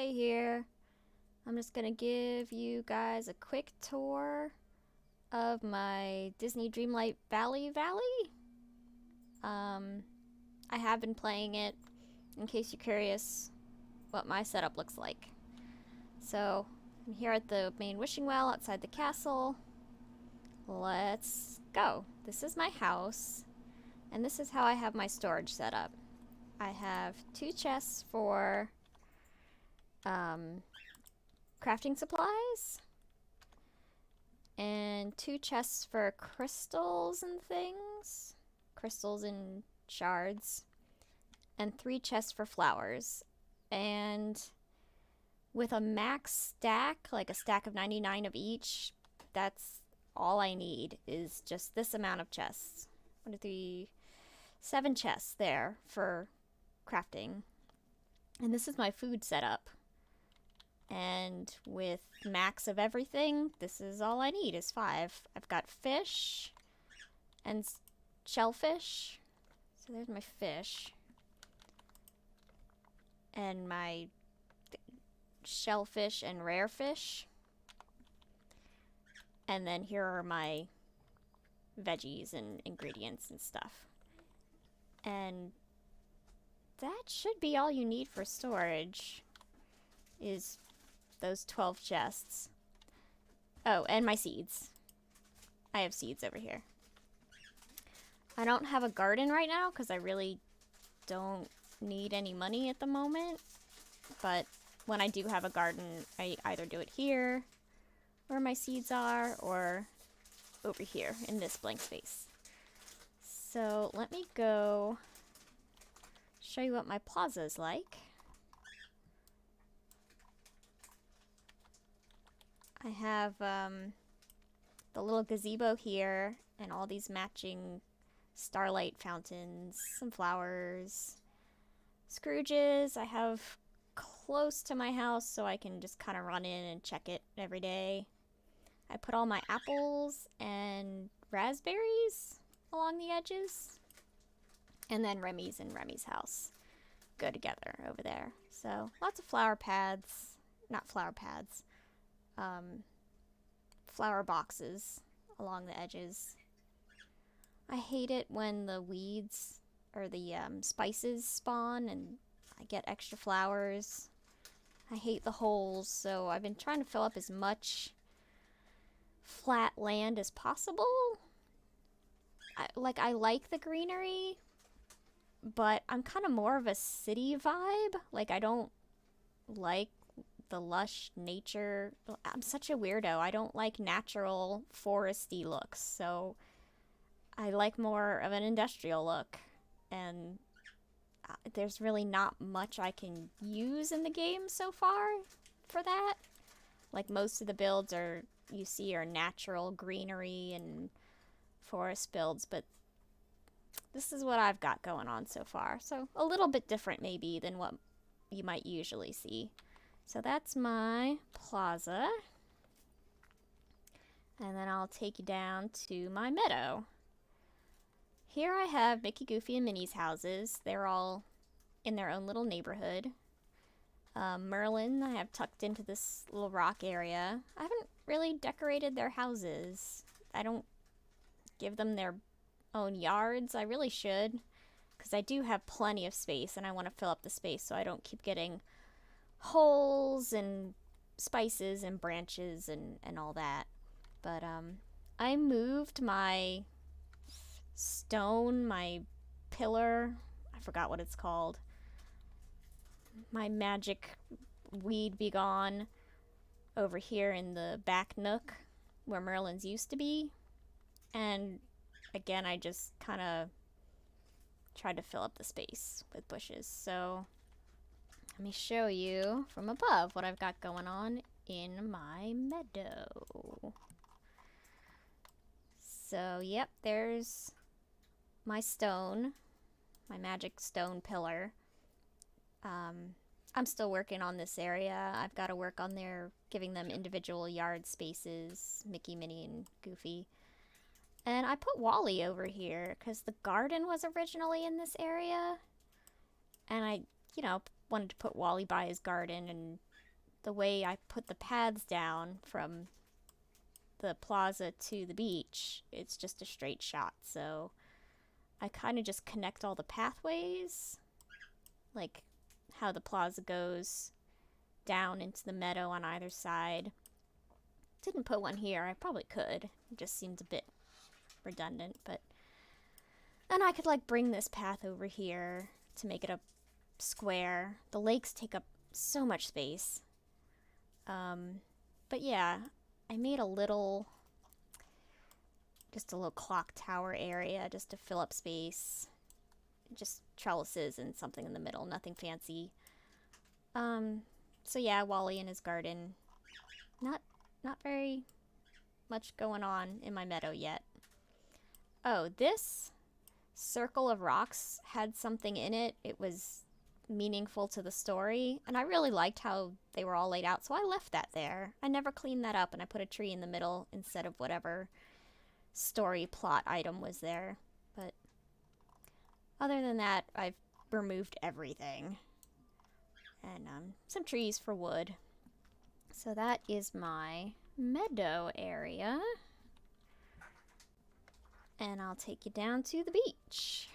Play here. I'm just gonna give you guys a quick tour of my Disney Dreamlight Valley. I have been playing it in case you're curious what my setup looks like. So, I'm here at the main wishing well outside the castle. Let's go. This is my house, and this is how I have my storage set up. I have 2 chests for crafting supplies, and 2 chests for crystals and things, crystals and shards, and 3 chests for flowers. And with a max stack, like a stack of 99 of each, that's all I need is just this amount of chests. 1, 2, 3, 7 chests there for crafting. And this is my food setup. And with max of everything, this is all I need is 5. I've got fish and shellfish. So there's my fish. And my shellfish and rare fish. And then here are my veggies and ingredients and stuff. And that should be all you need for storage, is those 12 chests. Oh, and my seeds. I have seeds over here. I don't have a garden right now because I really don't need any money at the moment. But when I do have a garden, I either do it here, where my seeds are, or over here in this blank space. So let me go show you what my plaza is like. I have the little gazebo here and all these matching starlight fountains, some flowers, Scrooges. I have close to my house so I can just kind of run in and check it every day. I put all my apples and raspberries along the edges, and then Remy's and Remy's house go together over there. So lots of flower pads, not flower pads, flower boxes along the edges. I hate it when the weeds or the spices spawn and I get extra flowers. I hate the holes, so I've been trying to fill up as much flat land as possible. I like the greenery, but I'm kind of more of a city vibe. Like, I don't like the lush nature. I'm such a weirdo. I don't like natural foresty looks, so I like more of an industrial look. And there's really not much I can use in the game so far for that. Like, most of the builds you see are natural greenery and forest builds, but this is what I've got going on so far. So a little bit different maybe than what you might usually see. So that's my plaza. And then I'll take you down to my meadow. Here I have Mickey, Goofy, and Minnie's houses. They're all in their own little neighborhood. Merlin I have tucked into this little rock area. I haven't really decorated their houses. I don't give them their own yards. I really should, because I do have plenty of space and I want to fill up the space so I don't keep getting holes and spices and branches and all that. But I moved my stone, my pillar, I forgot what it's called, my magic weed be gone, over here in the back nook where Merlin's used to be. And again, I just kind of tried to fill up the space with bushes. So let me show you from above what I've got going on in my meadow. So yep, there's my stone, my magic stone pillar. I'm still working on this area. I've got to work on giving them individual yard spaces, Mickey, Minnie, and Goofy. And I put Wally over here because the garden was originally in this area. And I, wanted to put Wally by his garden and the way I put the paths down from the plaza to the beach, it's just a straight shot. So I kind of just connect all the pathways, like how the plaza goes down into the meadow on either side. Didn't put one here. I probably could. It just seems a bit redundant, but... And I could, like, bring this path over here to make it a square. The lakes take up so much space. But yeah, I made just a little clock tower area just to fill up space. Just trellises and something in the middle, nothing fancy. So yeah, Wally in his garden. Not very much going on in my meadow yet. Oh, this circle of rocks had something in it. It was meaningful to the story, and I really liked how they were all laid out, so I left that there. I never cleaned that up, and I put a tree in the middle instead of whatever story plot item was there. But other than that, I've removed everything. And some trees for wood. So that is my meadow area. And I'll take you down to the beach.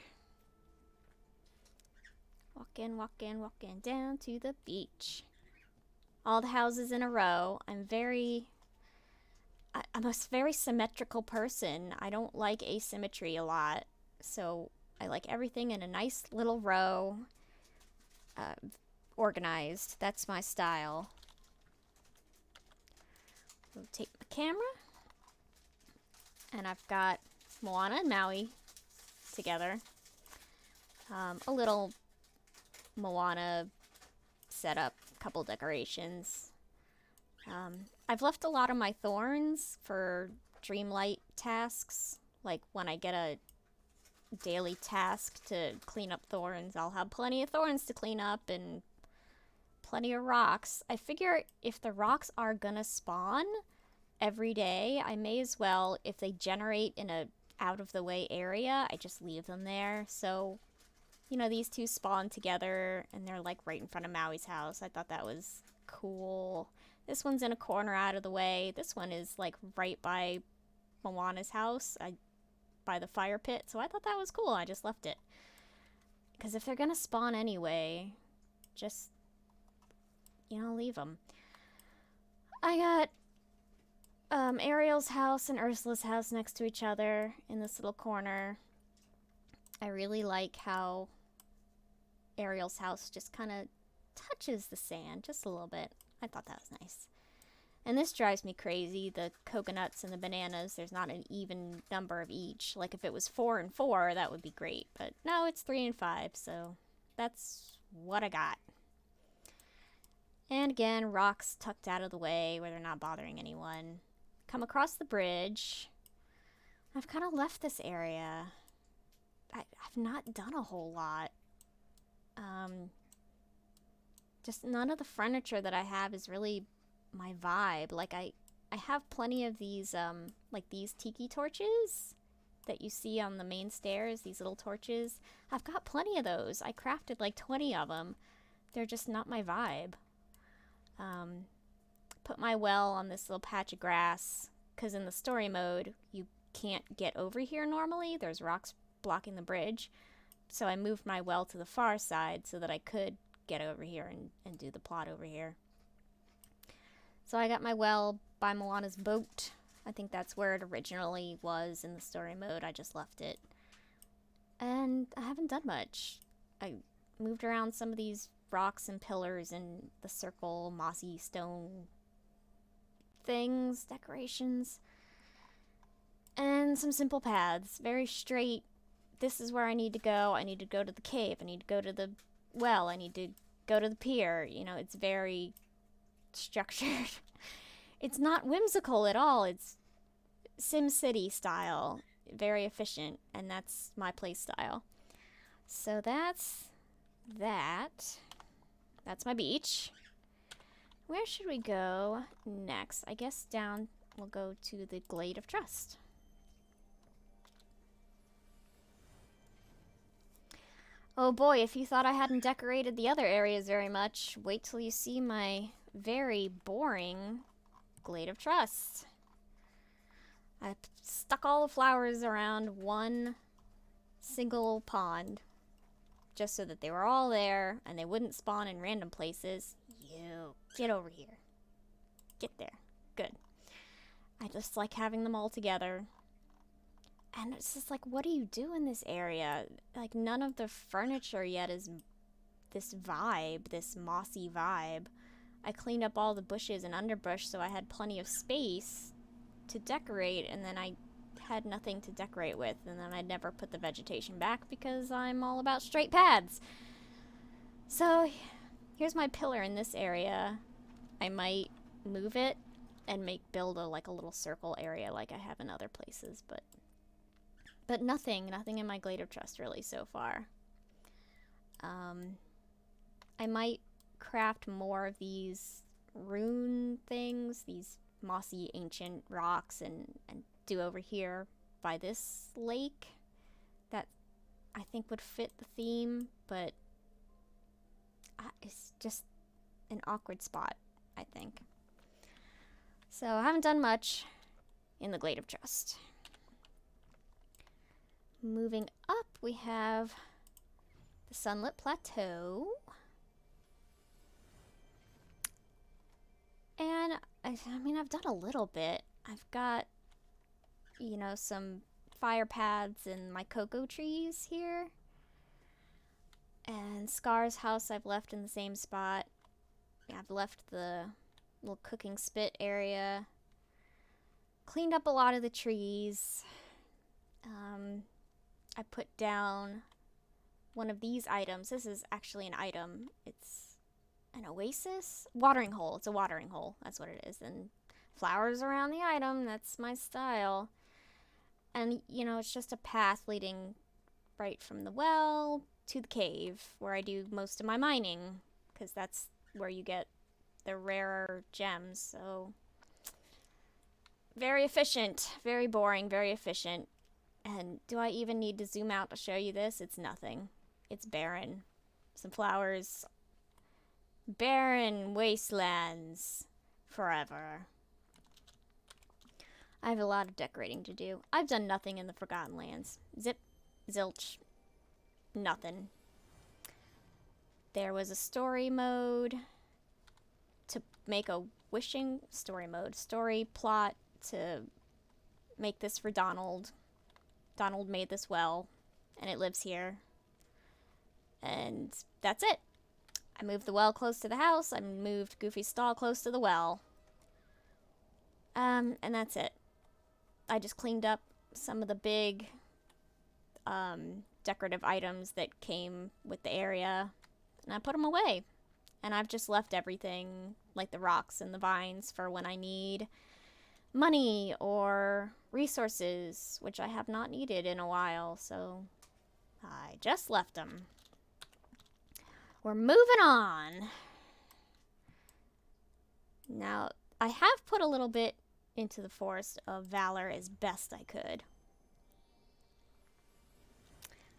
Walking down to the beach. All the houses in a row. I'm a very symmetrical person. I don't like asymmetry a lot. So I like everything in a nice little row. Organized. That's my style. We'll take my camera. And I've got Moana and Maui together. A little Moana setup, couple decorations. I've left a lot of my thorns for Dreamlight tasks. Like when I get a daily task to clean up thorns, I'll have plenty of thorns to clean up and plenty of rocks. I figure if the rocks are gonna spawn every day, I may as well, if they generate in a out-of-the-way area, I just leave them there. So, you know, these two spawn together, and they're, like, right in front of Maui's house. I thought that was cool. This one's in a corner out of the way. This one is, like, right by Moana's house, by the fire pit. So I thought that was cool. I just left it. Because if they're gonna spawn anyway, just, you know, leave them. I got Ariel's house and Ursula's house next to each other in this little corner. I really like how Ariel's house just kind of touches the sand just a little bit. I thought that was nice. And this drives me crazy, the coconuts and the bananas. There's not an even number of each. Like if it was 4 and 4, that would be great. But no, it's 3 and 5, so that's what I got. And again, rocks tucked out of the way where they're not bothering anyone. Come across the bridge. I've kind of left this area. I've not done a whole lot. Just none of the furniture that I have is really my vibe. Like I have plenty of these, like these tiki torches that you see on the main stairs, these little torches. I've got plenty of those. I crafted like 20 of them. They're just not my vibe. Put my well on this little patch of grass, because in the story mode, you can't get over here normally. There's rocks blocking the bridge. So I moved my well to the far side so that I could get over here and do the plot over here. So I got my well by Moana's boat. I think that's where it originally was in the story mode. I just left it. And I haven't done much. I moved around some of these rocks and pillars and the circle, mossy stone things, decorations, and some simple paths. Very straight. This is where I need to go. I need to go to the cave. I need to go to the well. I need to go to the pier. You know, it's very structured. It's not whimsical at all. It's SimCity style. Very efficient, and that's my play style. So that's that. That's my beach. Where should we go next? I guess down, we'll go to the Glade of Trust. Oh boy, if you thought I hadn't decorated the other areas very much, wait till you see my very boring Glade of Trust. I stuck all the flowers around one single pond just so that they were all there and they wouldn't spawn in random places. You, get over here. Get there. Good. I just like having them all together. And it's just like, what do you do in this area? Like, none of the furniture yet is this vibe, this mossy vibe. I cleaned up all the bushes and underbrush so I had plenty of space to decorate, and then I had nothing to decorate with, and then I never put the vegetation back because I'm all about straight paths. So here's my pillar in this area. I might move it and build a little circle area like I have in other places, but nothing in my Glade of Trust really so far. I might craft more of these rune things, these mossy ancient rocks, and do over here by this lake that I think would fit the theme, but it's just an awkward spot, I think. So I haven't done much in the Glade of Trust. Moving up, we have the Sunlit Plateau. And I mean, I've done a little bit. I've got, some fire paths and my cocoa trees here. And Scar's house I've left in the same spot. Yeah, I've left the little cooking spit area. Cleaned up a lot of the trees. I put down one of these items. This is actually an item. It's an oasis? Watering hole. It's a watering hole. That's what it is. And flowers around the item. That's my style. And, it's just a path leading right from the well to the cave where I do most of my mining, because that's where you get the rarer gems. So very efficient. Very boring. Very efficient. And do I even need to zoom out to show you this? It's nothing. It's barren. Some flowers. Barren wastelands. Forever. I have a lot of decorating to do. I've done nothing in the Forgotten Lands. Zip. Zilch. Nothing. There was a story mode to make a wishing story mode. Story plot to make this for Donald. Donald made this well, and it lives here. And that's it. I moved the well close to the house. I moved Goofy's stall close to the well. And that's it. I just cleaned up some of the big decorative items that came with the area, and I put them away. And I've just left everything, like the rocks and the vines, for when I need money or resources, which I have not needed in a while, so I just left them. We're moving on. Now, I have put a little bit into the Forest of Valor as best I could.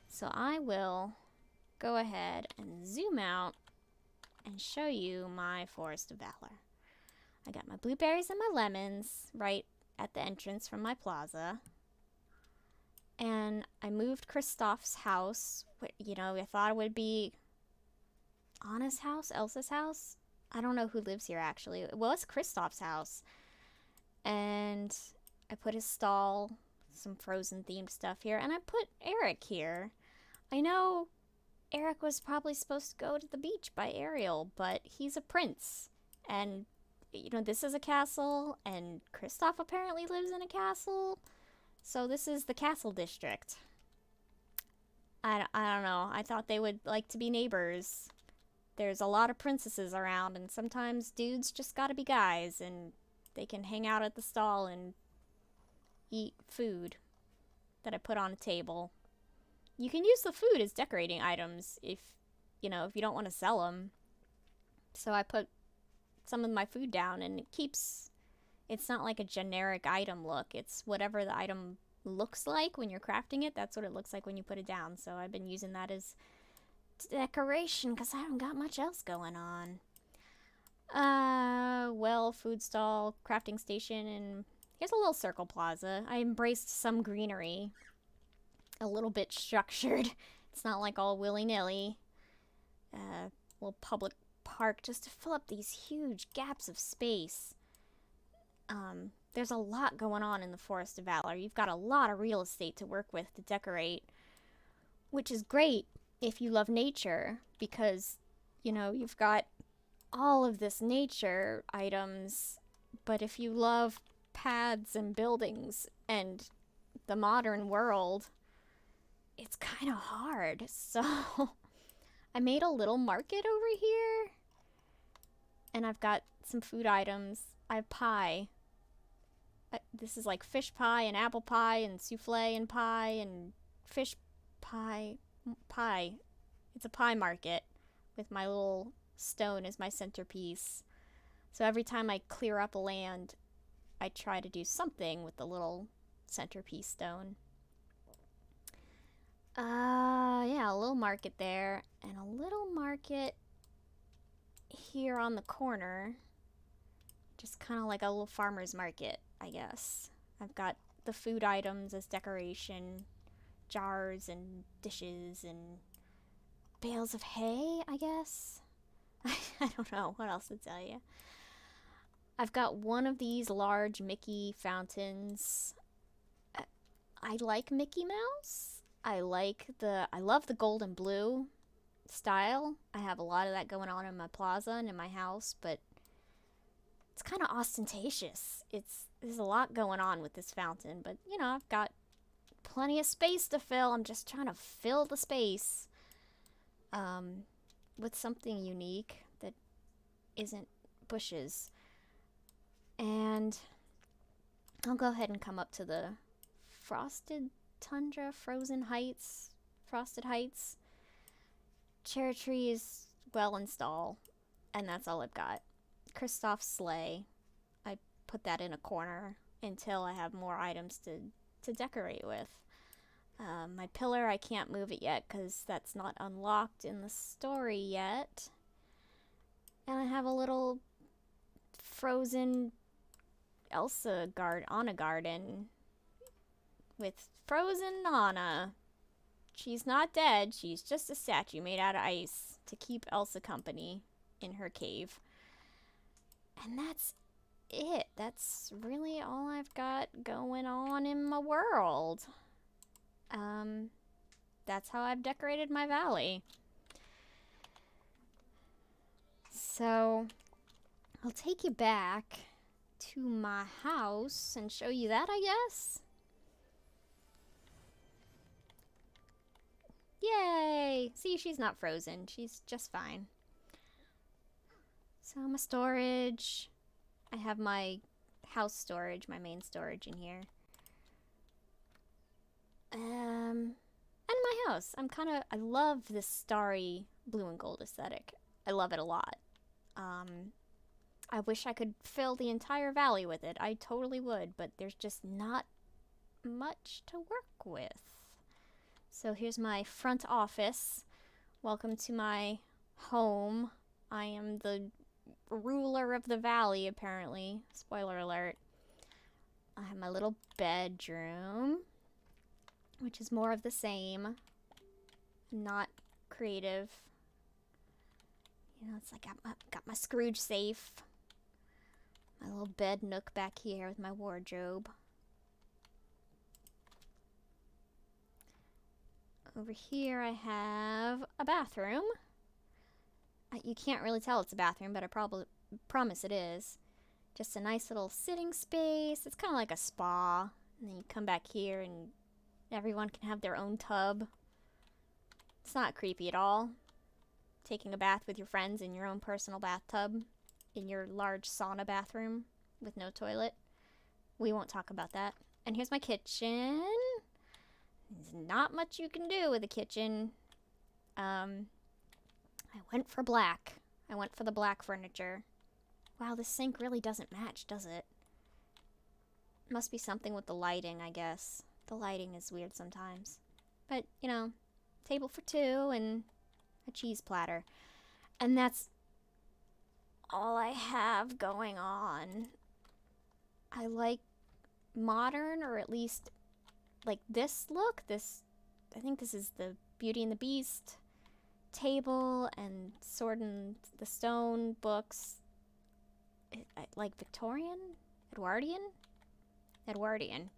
So I will go ahead and zoom out and show you my Forest of Valor. I got my blueberries and my lemons right at the entrance from my plaza. And I moved Kristoff's house. I thought it would be Anna's house, Elsa's house. I don't know who lives here, actually. Well, it's Kristoff's house. And I put his stall, some Frozen-themed stuff here. And I put Eric here. I know Eric was probably supposed to go to the beach by Ariel, but he's a prince. And this is a castle, and Kristoff apparently lives in a castle. So this is the castle district. I don't know. I thought they would like to be neighbors. There's a lot of princesses around, and sometimes dudes just gotta be guys, and they can hang out at the stall and eat food that I put on a table. You can use the food as decorating items if you don't want to sell them. So I put some of my food down, and it's not like a generic item look. It's whatever the item looks like when you're crafting it. That's what it looks like when you put it down. So I've been using that as decoration because I haven't got much else going on. Well, food stall, crafting station, and here's a little circle plaza. I embraced some greenery. A little bit structured. It's not like all willy-nilly. Little public park just to fill up these huge gaps of space. There's a lot going on in the Forest of Valor. You've got a lot of real estate to work with to decorate, which is great if you love nature because, you've got all of this nature items, but if you love paths and buildings and the modern world, it's kind of hard. So I made a little market over here, and I've got some food items. I have pie. This is like fish pie and apple pie and souffle and pie and fish pie. Pie. It's a pie market with my little stone as my centerpiece. So every time I clear up a land, I try to do something with the little centerpiece stone. Yeah, a little market there, and a little market here on the corner. Just kind of like a little farmer's market, I guess. I've got the food items as decoration, jars and dishes and bales of hay, I guess. I don't know what else to tell you. I've got one of these large Mickey fountains. I like Mickey Mouse. I love the gold and blue style. I have a lot of that going on in my plaza and in my house, but it's kind of ostentatious. There's a lot going on with this fountain, but I've got plenty of space to fill. I'm just trying to fill the space with something unique that isn't bushes. And I'll go ahead and come up to the frosted tundra, frosted heights. Cherry tree is well installed, and that's all I've got. Kristoff's sleigh, I put that in a corner until I have more items to decorate with. My pillar, I can't move it yet because that's not unlocked in the story yet. And I have a little frozen Elsa Anna garden with frozen Anna. She's not dead, she's just a statue made out of ice to keep Elsa company in her cave. And that's it. That's really all I've got going on in my world. That's how I've decorated my valley. So, I'll take you back to my house and show you that, I guess. Yay! See, she's not frozen. She's just fine. So, my storage. I have my house storage, my main storage in here. And my house. I love this starry blue and gold aesthetic. I love it a lot. I wish I could fill the entire valley with it. I totally would, but there's just not much to work with. So here's my front office. Welcome to my home. I am the ruler of the valley, apparently. Spoiler alert. I have my little bedroom, which is more of the same. Not creative. It's like I've got my Scrooge safe. My little bed nook back here with my wardrobe. Over here I have a bathroom. You can't really tell it's a bathroom, but I promise it is. Just a nice little sitting space. It's kind of like a spa. And then you come back here and everyone can have their own tub. It's not creepy at all. Taking a bath with your friends in your own personal bathtub in your large sauna bathroom with no toilet. We won't talk about that. And here's my kitchen. There's not much you can do with a kitchen. I went for black. I went for the black furniture. Wow, this sink really doesn't match, does it? Must be something with the lighting, I guess. The lighting is weird sometimes. But, table for two and a cheese platter. And that's all I have going on. I like modern, or at least like this look. I think this is the Beauty and the Beast table and Sword and the Stone books. Like Victorian? Edwardian.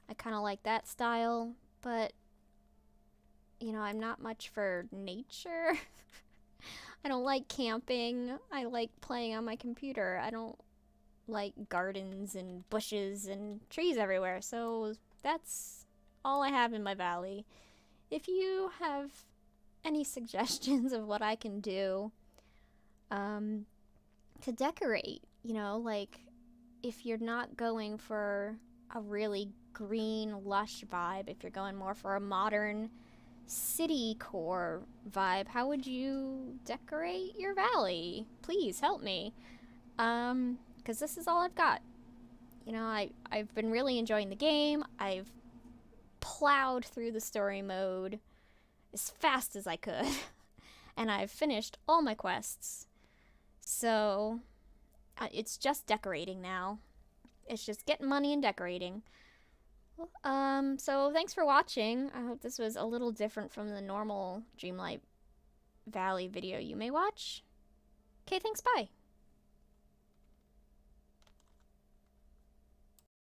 I kind of like that style, but I'm not much for nature. I don't like camping. I like playing on my computer. I don't like gardens and bushes and trees everywhere. So that's all I have in my valley. If you have any suggestions of what I can do to decorate, like if you're not going for a really green, lush vibe, if you're going more for a modern city core vibe, how would you decorate your valley? Please help me. Because this is all I've got. I've been really enjoying the game. I've plowed through the story mode as fast as I could. And I've finished all my quests. So, it's just decorating now. It's just getting money and decorating. So thanks for watching. I hope this was a little different from the normal Dreamlight Valley video you may watch. Okay, thanks, bye.